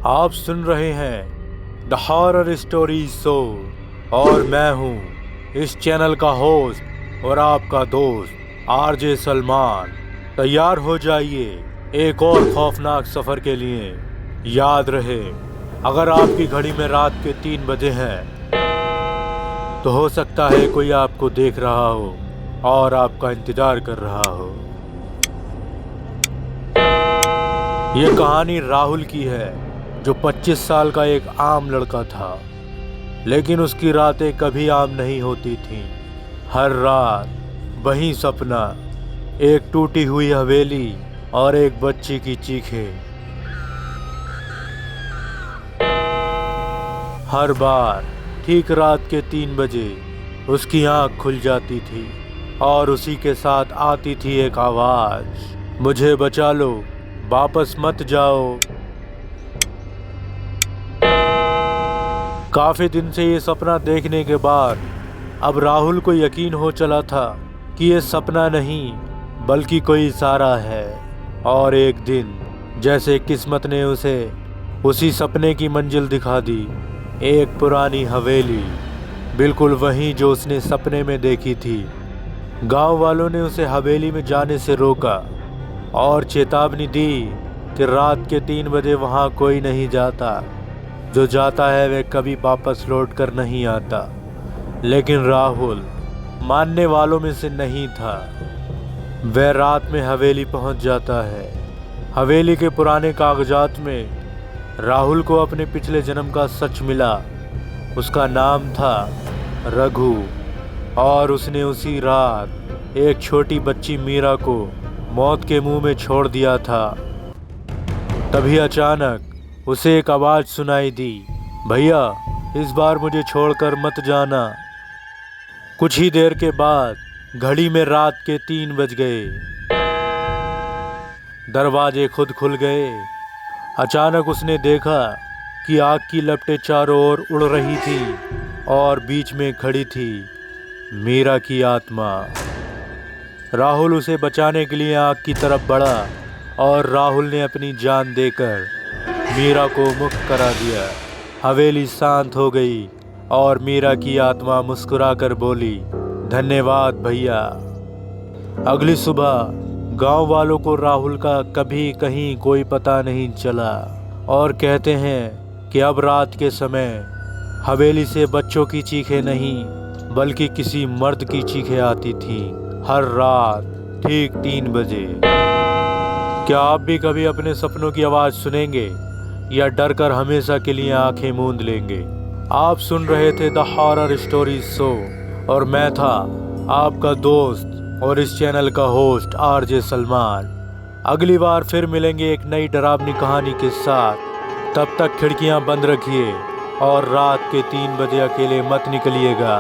आप सुन रहे हैं द हॉरर स्टोरी शो और मैं हूं इस चैनल का होस्ट और आपका दोस्त आरजे सलमान। तैयार हो जाइए एक और खौफनाक सफ़र के लिए। याद रहे, अगर आपकी घड़ी में रात के 3 बजे हैं तो हो सकता है कोई आपको देख रहा हो और आपका इंतज़ार कर रहा हो। ये कहानी राहुल की है, जो 25 साल का एक आम लड़का था, लेकिन उसकी रातें कभी आम नहीं होती थीं। हर रात वही सपना, एक टूटी हुई हवेली और एक बच्ची की चीखें। हर बार ठीक रात के 3 बजे उसकी आंख खुल जाती थी और उसी के साथ आती थी एक आवाज़, मुझे बचा लो, वापस मत जाओ। काफ़ी दिन से ये सपना देखने के बाद अब राहुल को यकीन हो चला था कि ये सपना नहीं बल्कि कोई इशारा है। और एक दिन जैसे किस्मत ने उसे उसी सपने की मंजिल दिखा दी, एक पुरानी हवेली, बिल्कुल वही जो उसने सपने में देखी थी। गांव वालों ने उसे हवेली में जाने से रोका और चेतावनी दी कि रात के 3 बजे वहाँ कोई नहीं जाता, जो जाता है वह कभी वापस लौट कर नहीं आता। लेकिन राहुल मानने वालों में से नहीं था। वह रात में हवेली पहुंच जाता है। हवेली के पुराने कागजात में राहुल को अपने पिछले जन्म का सच मिला। उसका नाम था रघु और उसने उसी रात एक छोटी बच्ची मीरा को मौत के मुंह में छोड़ दिया था। तभी अचानक उसे एक आवाज़ सुनाई दी, भैया इस बार मुझे छोड़कर मत जाना। कुछ ही देर के बाद घड़ी में रात के 3 बज गए। दरवाजे खुद खुल गए। अचानक उसने देखा कि आग की लपटें चारों ओर उड़ रही थी और बीच में खड़ी थी मीरा की आत्मा। राहुल उसे बचाने के लिए आग की तरफ बढ़ा और राहुल ने अपनी जान देकर मीरा को मुक्त करा दिया। हवेली शांत हो गई और मीरा की आत्मा मुस्कुराकर बोली, धन्यवाद भैया। अगली सुबह गांव वालों को राहुल का कभी कहीं कोई पता नहीं चला और कहते हैं कि अब रात के समय हवेली से बच्चों की चीखें नहीं बल्कि किसी मर्द की चीखें आती थीं, हर रात ठीक 3 बजे। क्या आप भी कभी अपने सपनों की आवाज़ सुनेंगे या डर कर हमेशा के लिए आंखें मूंद लेंगे? आप सुन रहे थे द हॉरर स्टोरी शो और मैं था आपका दोस्त और इस चैनल का होस्ट आरजे सलमान। अगली बार फिर मिलेंगे एक नई डरावनी कहानी के साथ। तब तक खिड़कियां बंद रखिए और रात के 3 बजे अकेले मत निकलिएगा।